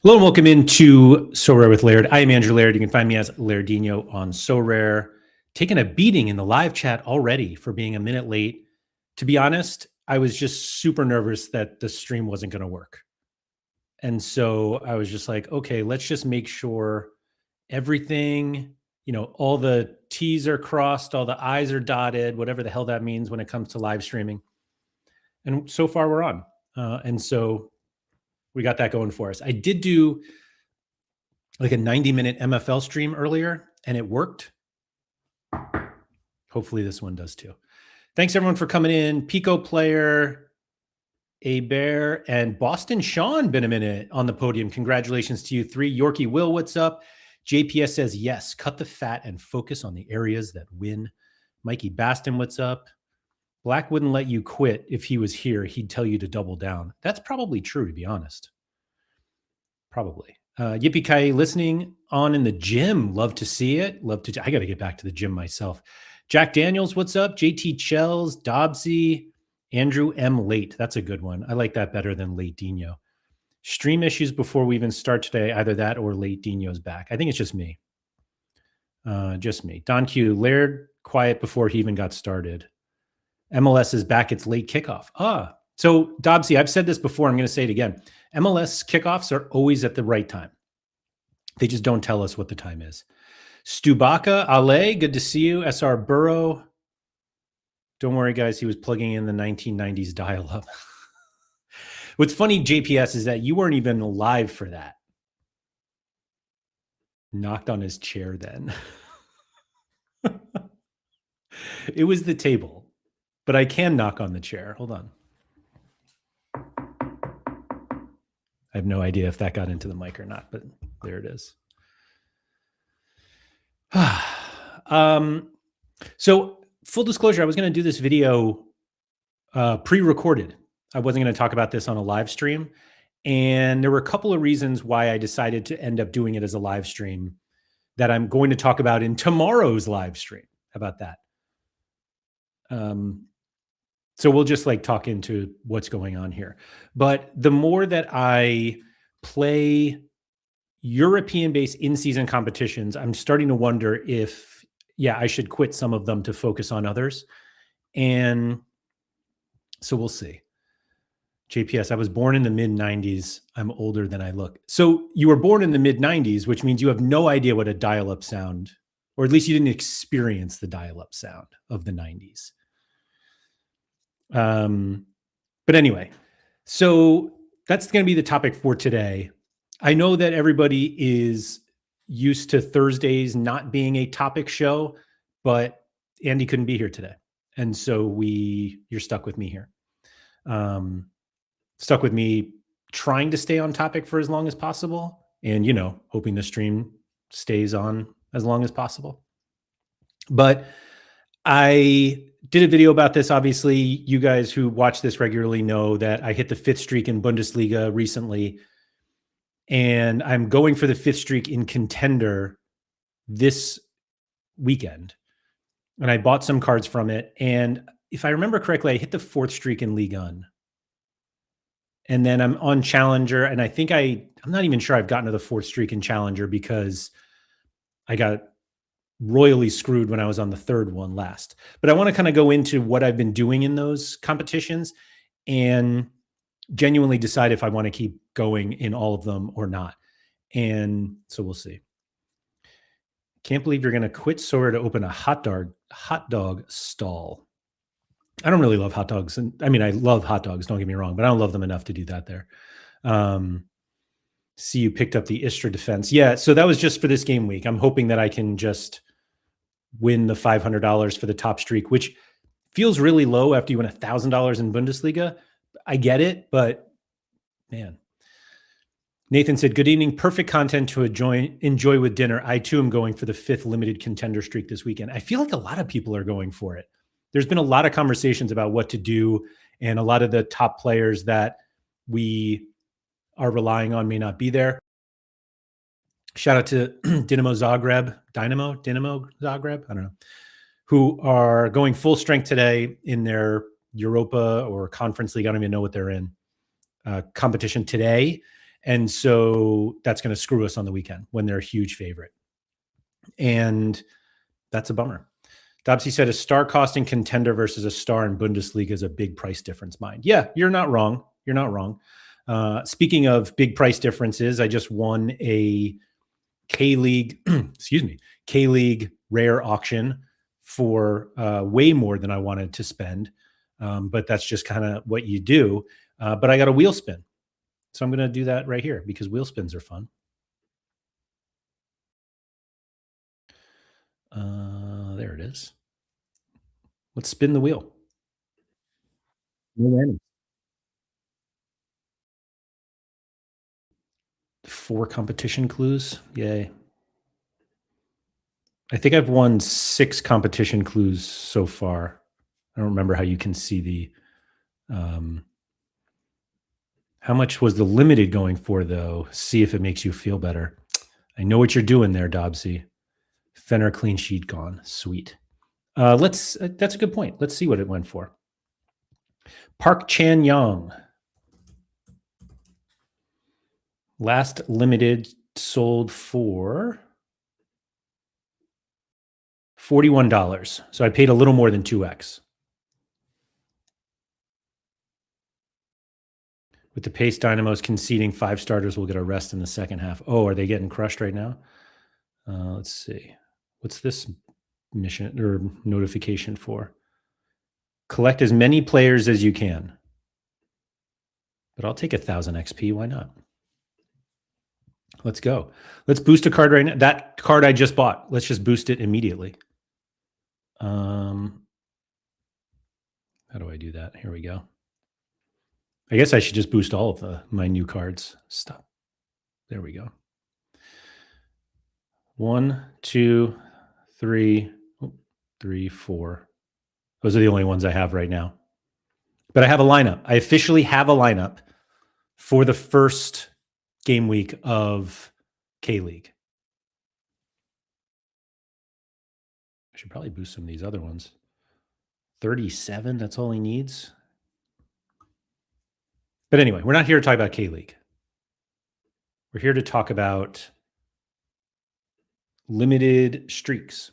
Hello and welcome into Sorare with Laird. I am Andrew Laird. You can find me as Lairdino on Sorare. Taking a beating in the live chat already for being a minute late. To be honest, I was just super nervous that the stream wasn't going to work. And so I was just like, okay, let's just make sure everything, all the T's are crossed, all the I's are dotted, whatever the hell that means when it comes to live streaming. And so far we're on. And so we got that going for us. I did do like a 90-minute MFL stream earlier, and it worked. Hopefully this one does too. Thanks everyone for coming in. Pico Player, A Bear, and Boston Sean been a minute on the podium. Congratulations to you three. Yorkie Will, what's up? JPS says, yes, cut the fat and focus on the areas that win. Mikey Baston, what's up? Black wouldn't let you quit if he was here. He'd tell you to double down. That's probably true, to be honest. Probably. Yippee-ki-yay listening on in the gym. Love to see it. I got to get back to the gym myself. Jack Daniels, what's up? JT Chells, Dobbsy, Andrew M. Late. That's a good one. I like that better than Late Dino. Stream issues before we even start today. Either that or Late Dino's back. I think it's just me. Just me. Don Q, Laird quiet before he even got started. MLS is back. It's late kickoff. So Dobbsy, I've said this before. I'm going to say it again. MLS kickoffs are always at the right time. They just don't tell us what the time is. Stubaka, Ale, good to see you. SR Burrow. Don't worry, guys. He was plugging in the 1990s dial-up. What's funny, JPS, is that you weren't even alive for that. Knocked on his chair then. It was the table, but I can knock on the chair. Hold on. I have no idea if that got into the mic or not, but there it is. So full disclosure, I was going to do this video pre-recorded. I wasn't going to talk about this on a live stream. And there were a couple of reasons why I decided to end up doing it as a live stream that I'm going to talk about in tomorrow's live stream. How about that? So we'll just talk into what's going on here. But the more that I play European-based in-season competitions, I'm starting to wonder if, I should quit some of them to focus on others. And so we'll see. JPS, I was born in the mid-90s. I'm older than I look. So you were born in the mid-90s, which means you have no idea what a dial-up sound, or at least you didn't experience the dial-up sound of the 90s. But anyway, so that's going to be the topic for today. I know that everybody is used to Thursdays not being a topic show, but Andy couldn't be here today. And so you're stuck with me here. Stuck with me trying to stay on topic for as long as possible and, hoping the stream stays on as long as possible. But I did a video about this. Obviously, you guys who watch this regularly know that I hit the 5th streak in Bundesliga recently, and I'm going for the 5th streak in Contender this weekend. And I bought some cards from it. And if I remember correctly, I hit the 4th streak in Ligue 1. And then I'm on Challenger, and I think I'm not even sure I've gotten to the 4th streak in Challenger because I got royally screwed when I was on the 3rd one last. But I want to kind of go into what I've been doing in those competitions and genuinely decide if I want to keep going in all of them or not. And so we'll see. Can't believe you're going to quit Sorare to open a hot dog stall. I don't really love hot dogs. And I mean, I love hot dogs, don't get me wrong, but I don't love them enough to do that there. See, you picked up the Istra defense. Yeah, so that was just for this game week. I'm hoping that I can just win the $500 for the top streak, which feels really low after you win $1,000 in Bundesliga. I get it, but man. Nathan said, good evening. Perfect content to enjoy with dinner. I too am going for the 5th limited contender streak this weekend. I feel like a lot of people are going for it. There's been a lot of conversations about what to do, and a lot of the top players that we are relying on may not be there. Shout out to Dynamo Zagreb, I don't know, who are going full strength today in their Europa or Conference League. I don't even know what they're in, competition today. And so that's going to screw us on the weekend when they're a huge favorite. And that's a bummer. Dobsy said a star cost in Contender versus a star in Bundesliga is a big price difference. Mind. Yeah, you're not wrong. You're not wrong. Speaking of big price differences, I just won a K League, excuse me, K League rare auction for way more than I wanted to spend. But that's just kind of what you do. But I got a wheel spin. So I'm going to do that right here because wheel spins are fun. There it is. Let's spin the wheel. No whammy. 4 competition clues. Yay. I think I've won 6 competition clues so far. I don't remember how you can see the how much was the limited going for though? See if it makes you feel better. I know what you're doing there, Dobsy. Fenner clean sheet gone. Sweet. Let's that's a good point. Let's see what it went for. Park Chan Young. Last limited sold for $41. So I paid a little more than 2x. With the Pace Dynamos conceding 5 starters, we'll get a rest in the second half. Oh, are they getting crushed right now? Let's see. What's this mission or notification for? Collect as many players as you can. But I'll take 1,000 XP. Why not? Let's go. Let's boost a card right now. That card I just bought. Let's just boost it immediately. How do I do that? Here we go. I guess I should just boost all of my new cards. Stop. There we go. 1, 2, 3, 3, 4. Those are the only ones I have right now. But I have a lineup. I officially have a lineup for the first game week of K League. I should probably boost some of these other ones. 37, that's all he needs. But anyway, we're not here to talk about K League. We're here to talk about limited streaks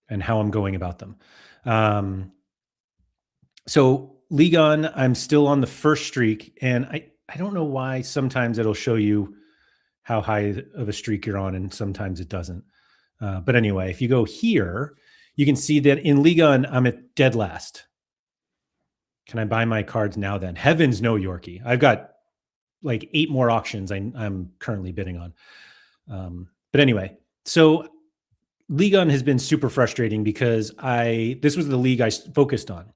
and how I'm going about them. So Ligue 1, I'm still on the first streak, and I don't know why sometimes it'll show you how high of a streak you're on, and sometimes it doesn't. But anyway, if you go here, you can see that in Ligue 1, I'm at dead last. Can I buy my cards now then? Heavens no, Yorkie. I've got like 8 more auctions I'm currently bidding on. But anyway, so Ligue 1 has been super frustrating because this was the league I focused on.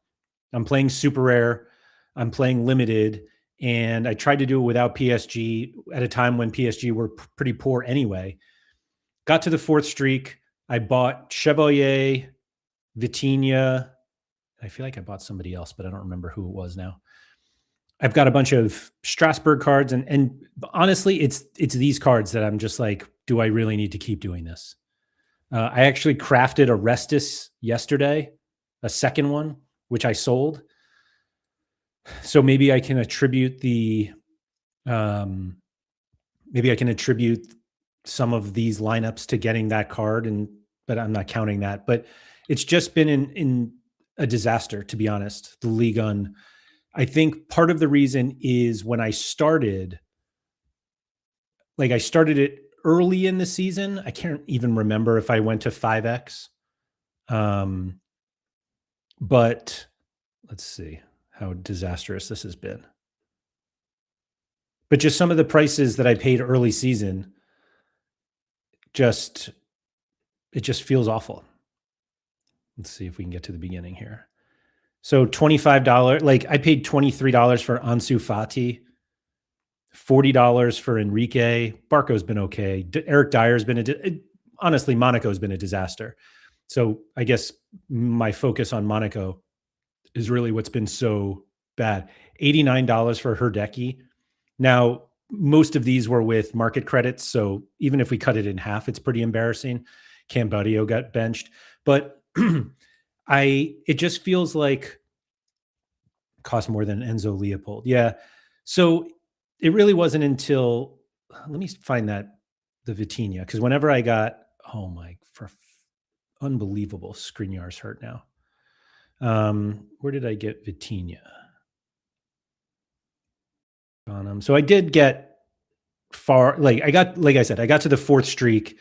I'm playing super rare, I'm playing limited, and I tried to do it without PSG at a time when PSG were pretty poor anyway. Got to the 4th streak. I bought Chevalier, Vitinha. I feel like I bought somebody else, but I don't remember who it was now. I've got a bunch of Strasbourg cards, and honestly, it's these cards that I'm just like, do I really need to keep doing this? I actually crafted a Restus yesterday, a second one, which I sold. So maybe I can attribute some of these lineups to getting that card, but I'm not counting that. But it's just been in a disaster, to be honest. The Ligue 1. I think part of the reason is when I started it early in the season. I can't even remember if I went to 5x. But let's see how disastrous this has been. But just some of the prices that I paid early season, it just feels awful. Let's see if we can get to the beginning here. So $25, like I paid $23 for Ansu Fati, $40 for Enrique. Barco's been okay. Eric Dyer's been honestly, Monaco's been a disaster. So I guess my focus on Monaco is really what's been so bad. $89 for Herdecki. Now, most of these were with market credits, so even if we cut it in half, it's pretty embarrassing. Cambadio got benched, but it just feels like cost more than Enzo Leopold. Yeah. So it really wasn't until, let me find the Vitinha, because whenever I got, oh my, unbelievable, ScreenYar's hurt now. Where did I get Vitinha? On him. So I did get far, like I said, I got to the fourth streak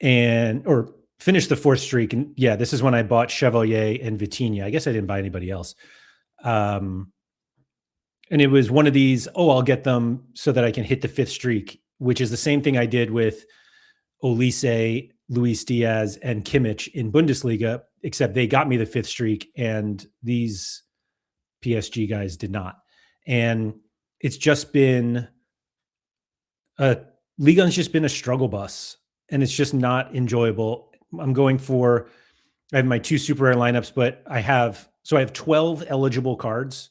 or finished the fourth streak. And yeah, this is when I bought Chevalier and Vitinha. I guess I didn't buy anybody else. And it was one of these, I'll get them so that I can hit the fifth streak, which is the same thing I did with Olise, Luis Diaz, and Kimmich in Bundesliga, except they got me the fifth streak and these PSG guys did not. And it's just been Ligue 1's just been a struggle bus, and it's just not enjoyable. I have my 2 super rare lineups, but I have 12 eligible cards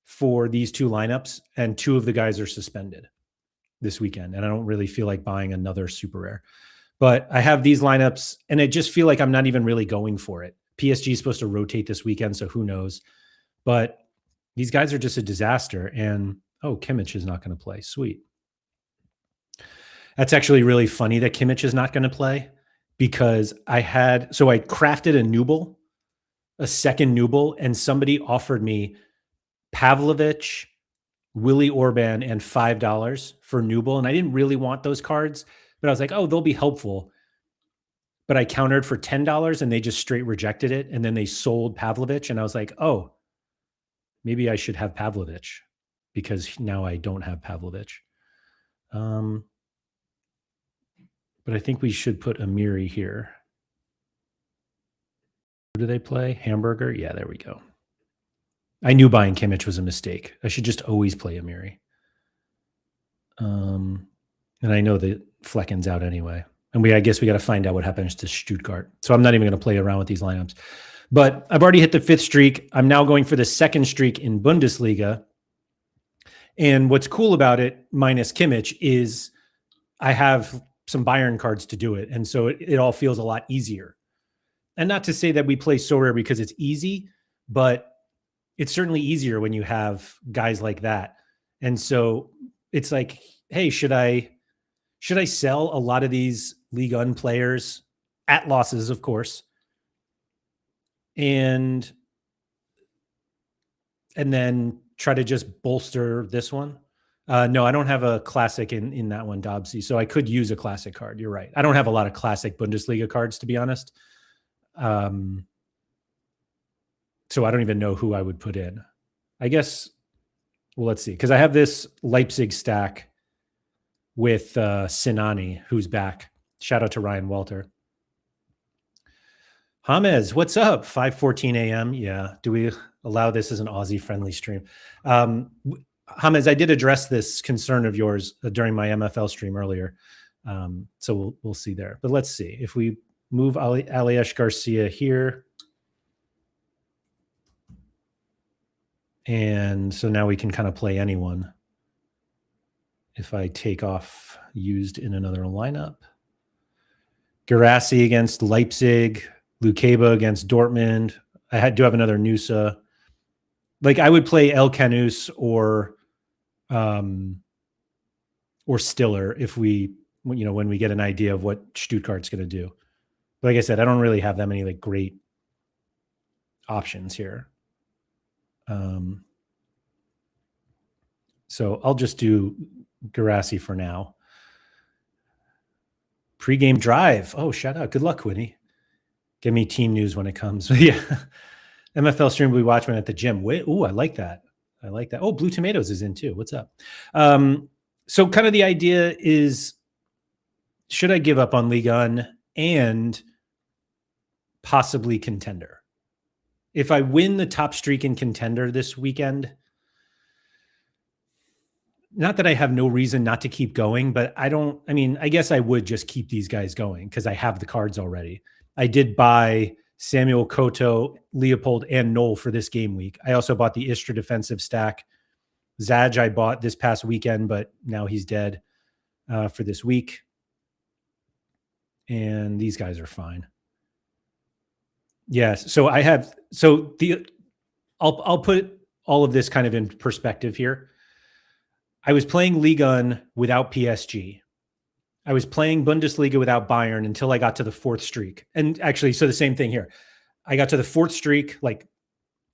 for these 2 lineups, and 2 of the guys are suspended this weekend, and I don't really feel like buying another super rare. But I have these lineups, and I just feel like I'm not even really going for it. PSG is supposed to rotate this weekend, so who knows? But these guys are just a disaster, and Kimmich is not going to play. Sweet. That's actually really funny that Kimmich is not going to play, because I crafted a Nubel, a second Nubel, and somebody offered me Pavlovich, Willie Orban, and $5 for Nubel. And I didn't really want those cards, but I was like, they'll be helpful. But I countered for $10 and they just straight rejected it. And then they sold Pavlovich. And I was like, maybe I should have Pavlovich, because now I don't have Pavlovich. But I think we should put Amiri here. Who do they play? Hamburger? Yeah, there we go. I knew buying Kimmich was a mistake. I should just always play Amiri. And I know that Flecken's out anyway. And I guess we got to find out what happens to Stuttgart. So I'm not even going to play around with these lineups. But I've already hit the 5th streak. I'm now going for the 2nd streak in Bundesliga. And what's cool about it, minus Kimmich, is I have some Bayern cards to do it. And so it all feels a lot easier. And not to say that we play Sorare because it's easy, but it's certainly easier when you have guys like that. And so it's like, hey, should I sell a lot of these Ligue 1 players at losses, of course, and then try to just bolster this one? No, I don't have a classic in that one, Dobbsy. So I could use a classic card. You're right. I don't have a lot of classic Bundesliga cards, to be honest. So I don't even know who I would put in. I guess, well, let's see. Because I have this Leipzig stack with Sinani, who's back. Shout out to Ryan Walter. James, what's up? 5:14 a.m. Yeah. Do we allow this as an Aussie-friendly stream? James, I did address this concern of yours during my MFL stream earlier. So we'll see there. But let's see. If we move Aliesh Garcia here. And so now we can kind of play anyone. If I take off used in another lineup. Gerassi against Leipzig. Lukeba against Dortmund. I do have another Nusa. Like I would play El Canus or Stiller if when we get an idea of what Stuttgart's going to do. But like I said, I don't really have that many like great options here. So I'll just do Gerassi for now. Pre-game drive. Oh, shout out. Good luck, Quinny. Give me team news when it comes. Yeah. MFL stream we watch when at the gym. Ooh, I like that. Oh, Blue Tomatoes is in too. What's up? So kind of the idea is, should I give up on Ligue 1 and possibly Contender? If I win the top streak in Contender this weekend, not that I have no reason not to keep going, but I guess I would just keep these guys going because I have the cards already. I did buy Samuel Koto, Leopold, and Knoll for this game week. I also bought the Istra defensive stack. Zaj I bought this past weekend, but now he's dead for this week. And these guys are fine. Yes. So I'll put all of this kind of in perspective here. I was playing Ligue 1 without PSG. I was playing Bundesliga without Bayern until I got to the fourth streak. And actually, so the same thing here. I got to the fourth streak, like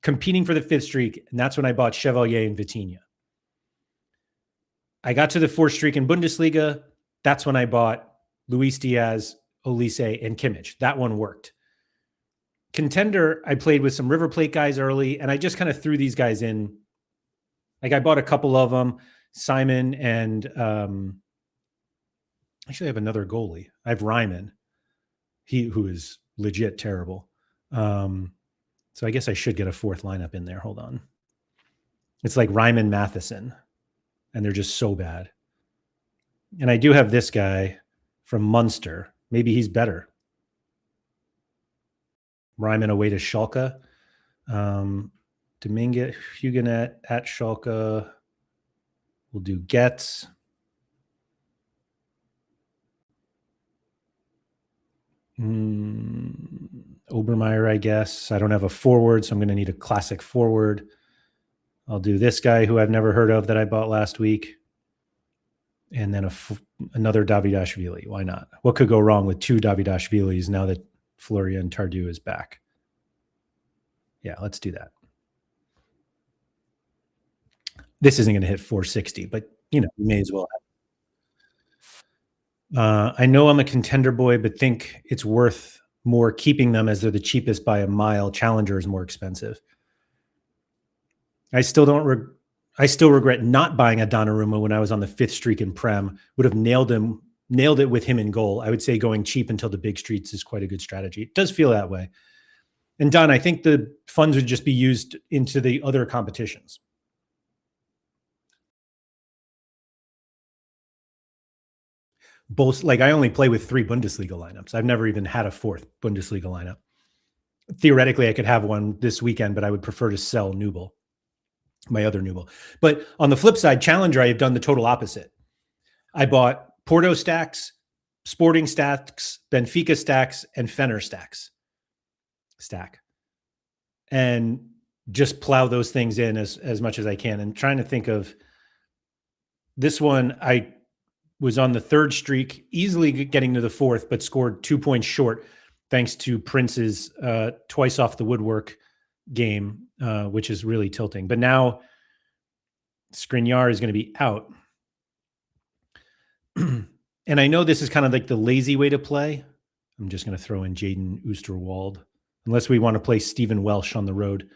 competing for the fifth streak, and that's when I bought Chevalier and Vitinha. I got to the fourth streak in Bundesliga. That's when I bought Luis Diaz, Olise, and Kimmich. That one worked. Contender, I played with some River Plate guys early, and I just kind of threw these guys in. Like I bought a couple of them, Simon and actually I have another goalie. I have Ryman, who is legit terrible. So I guess I should get a fourth lineup in there. Hold on. It's like Ryman Matheson, and they're just so bad. And I do have this guy from Munster. Maybe he's better. Ryman away to Schalke. Dominguez, Huguenet at Schalke. We'll do Getz. Obermeyer, I guess. I don't have a forward, so I'm going to need a classic forward. I'll do this guy who I've never heard of that I bought last week. And then another Davidashvili. Why not? What could go wrong with two Davidashvilis now that Florian Tardieu is back? Yeah, let's do that. This isn't going to hit 460, but you may as well. I know I'm a contender boy, but think it's worth more keeping them as they're the cheapest by a mile. Challenger is more expensive. I still regret not buying a Donnarumma when I was on the fifth streak in Prem. Would have nailed it with him in goal. I would say going cheap until the big streets is quite a good strategy. It does feel that way. And Don, I think the funds would just be used into the other competitions. Both, like I only play with 3 Bundesliga lineups. I've never even had a fourth Bundesliga lineup. Theoretically, I could have one this weekend, but I would prefer to sell Nubel, my other Nubel. But on the flip side, Challenger, I have done the total opposite. I bought Porto stacks, Sporting stacks, Benfica stacks, and Fenner stack. And just plow those things in as much as I can. And trying to think of this one, I was on the third streak, easily getting to the fourth, but scored 2 points short thanks to Prince's twice off the woodwork game, which is really tilting. But now Skriniar is going to be out. And I know this is kind of like the lazy way to play. I'm just going to throw in Jaden Oosterwald, unless we want to play Stephen Welsh on the road.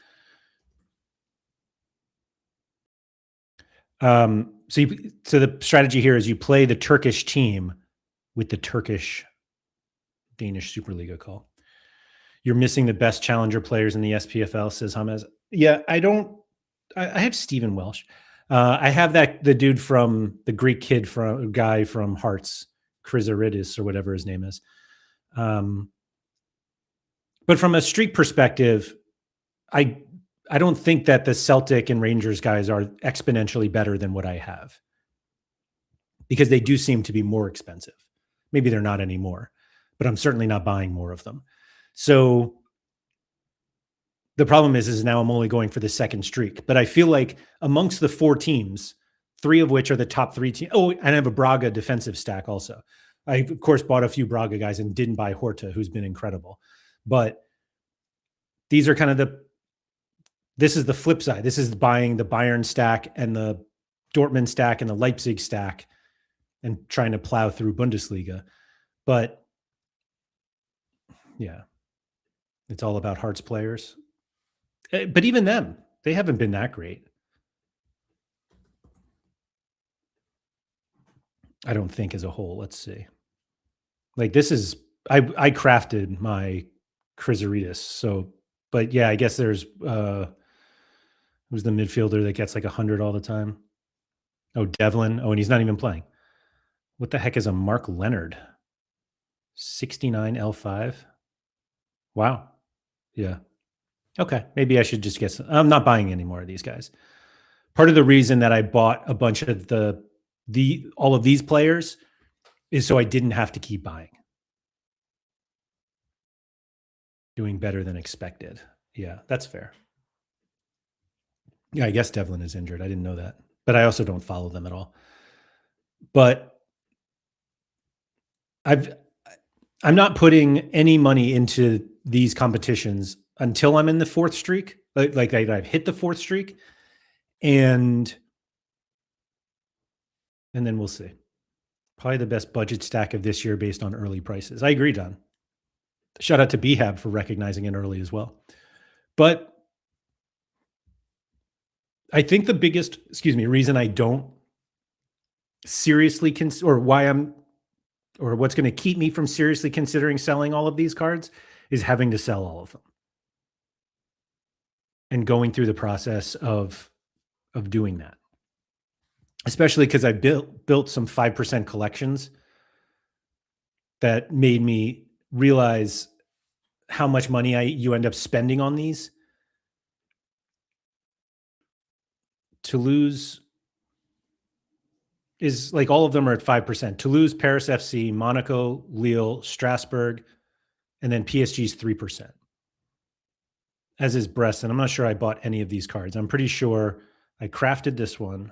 So the strategy here is you play the Turkish team with the Turkish Danish Superliga call. You're missing the best challenger players in the SPFL, says Hamez. Yeah, I have Stephen Welsh. I have the dude from the Greek guy from Hearts, Chrysaridis or whatever his name is. But from a streak perspective, I don't think that the Celtic and Rangers guys are exponentially better than what I have, because they do seem to be more expensive. Maybe they're not anymore, but I'm certainly not buying more of them. So the problem is now I'm only going for the second streak, but I feel like amongst the 4 teams, 3 of which are the top 3 teams. Oh, and I have a Braga defensive stack also. I, of course, bought a few Braga guys and didn't buy Horta, who's been incredible. But these are kind of this is the flip side. This is buying the Bayern stack and the Dortmund stack and the Leipzig stack and trying to plow through Bundesliga. But yeah, it's all about Hearts players. But even them, they haven't been that great. I don't think as a whole. Let's see. Like this is, I crafted my Chrysaridis. So, but yeah, I guess there's, who's the midfielder that gets like 100 all the time? Oh, Devlin. Oh, and he's not even playing. What the heck is a Mark Leonard? 69 L5. Wow. Yeah. Okay. Maybe I should just get some. I'm not buying any more of these guys. Part of the reason that I bought a bunch of all of these players is so I didn't have to keep buying. Doing better than expected. Yeah, that's fair. Yeah, I guess Devlin is injured. I didn't know that. but I also don't follow them at all. But I'm not putting any money into these competitions until I'm in the fourth streak. Like I've hit the fourth streak, and then we'll see. Probably the best budget stack of this year based on early prices. I agree, Don. Shout out to Behab for recognizing it early as well. But I think the biggest, reason I don't seriously or what's going to keep me from seriously considering selling all of these cards is having to sell all of them and going through the process of doing that. Especially because I built some 5% collections that made me realize how much money you end up spending on these. Toulouse is like all of them are at 5%. Toulouse, Paris FC, Monaco, Lille, Strasbourg, and then PSG's 3%. As is Brest, and I'm not sure I bought any of these cards. I'm pretty sure I crafted this one.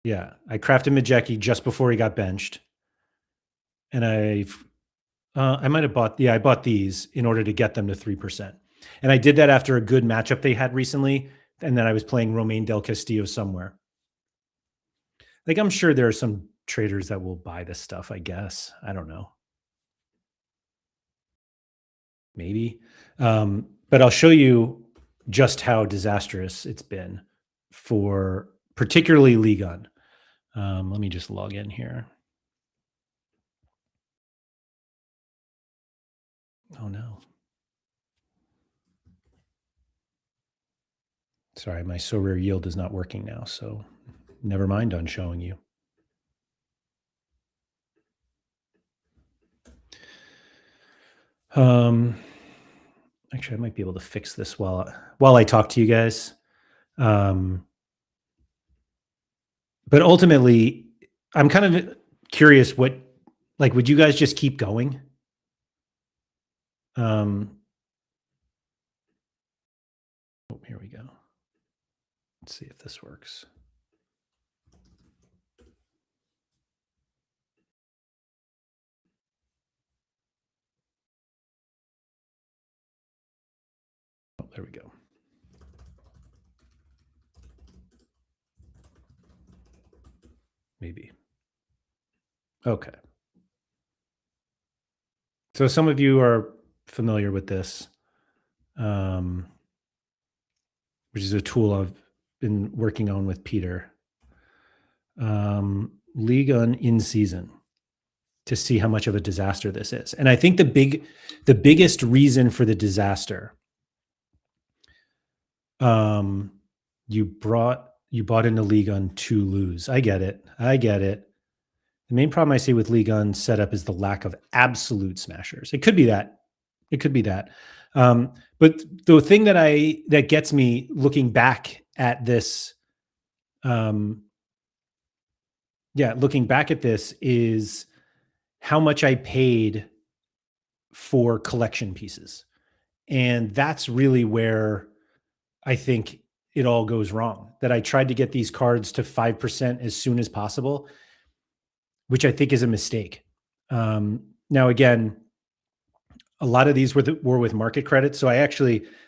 Yeah, I crafted Majecki just before he got benched, and I might have bought. Yeah, I bought these in order to get them to 3%, and I did that after a good matchup they had recently, and then I was playing Romain Del Castillo somewhere. Like I'm sure there are some traders that will buy this stuff. I guess I don't know. Maybe, but I'll show you just how disastrous it's been for particularly Ligue 1. Let me just log in here. Oh no. Sorry, my Sorare yield is not working now, so never mind on showing you. Actually, I might be able to fix this while I talk to you guys. But ultimately, I'm kind of curious would you guys just keep going? Oh, here we go. Let's see if this works. Oh, there we go. Maybe. Okay. So some of you are familiar with this, which is a tool I've been working on with Peter. League on in season to see how much of a disaster this is. And I think the biggest reason for the disaster, you bought into League on to lose. I get it. The main problem I see with League on setup is the lack of absolute smashers. It could be that. But the thing that gets me looking back at this, is how much I paid for collection pieces. And that's really where I think it all goes wrong. That I tried to get these cards to 5% as soon as possible, which I think is a mistake. Now, again, a lot of these were with market credit. So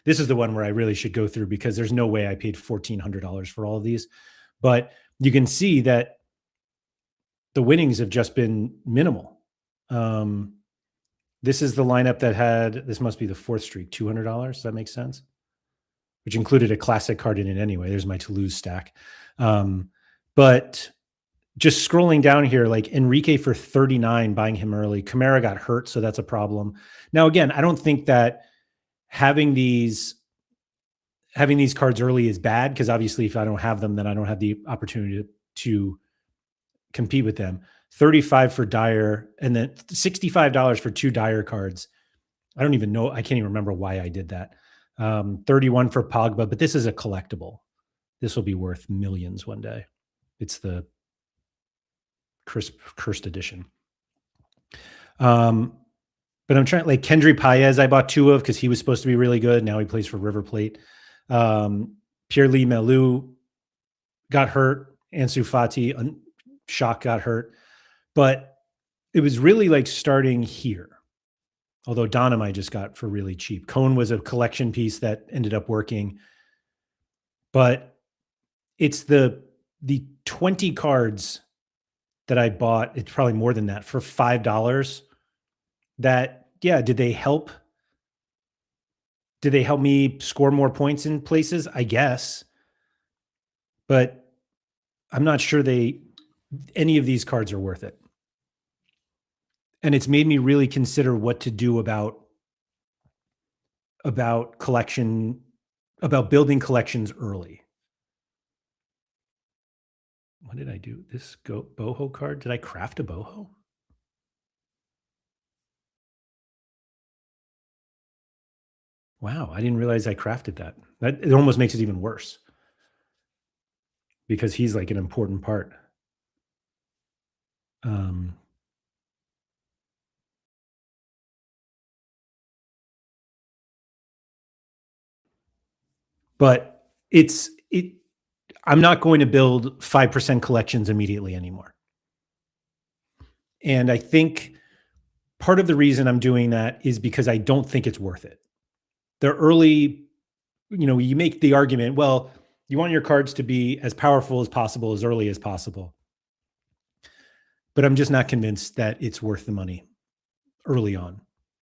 this is the one where I really should go through because there's no way I paid $1,400 for all of these. But you can see that the winnings have just been minimal. This is the lineup this must be the fourth streak, $200. Does that make sense? Which included a classic card in it anyway. There's my Toulouse stack. But just scrolling down here, like Enrique for 39, buying him early. Kamara got hurt, so that's a problem. Now, again, I don't think that having these cards early is bad because obviously if I don't have them, then I don't have the opportunity to compete with them. 35 for Dyer and then $65 for 2 Dyer cards. I don't even know. I can't even remember why I did that. 31 for Pogba, but this is a collectible. This will be worth millions one day. It's the cursed edition. But I'm trying, like Kendry Paez, I bought 2 of because he was supposed to be really good. Now he plays for River Plate. Pierre-Lee Melou got hurt. Ansu Fati, Shock got hurt. But it was really like starting here. Although Donham I just got for really cheap. Cone was a collection piece that ended up working. But it's the 20 cards that I bought, it's probably more than that, for $5 that, yeah, did they help? Did they help me score more points in places? I guess. But I'm not sure any of these cards are worth it. And it's made me really consider what to do about building collections early. What did I do? This boho card? Did I craft a boho? Wow, I didn't realize I crafted that. It almost makes it even worse because he's like an important part. Um, but I'm not going to build 5% collections immediately anymore. And I think part of the reason I'm doing that is because I don't think it's worth it. The early, you make the argument, well, you want your cards to be as powerful as possible as early as possible. But I'm just not convinced that it's worth the money early on.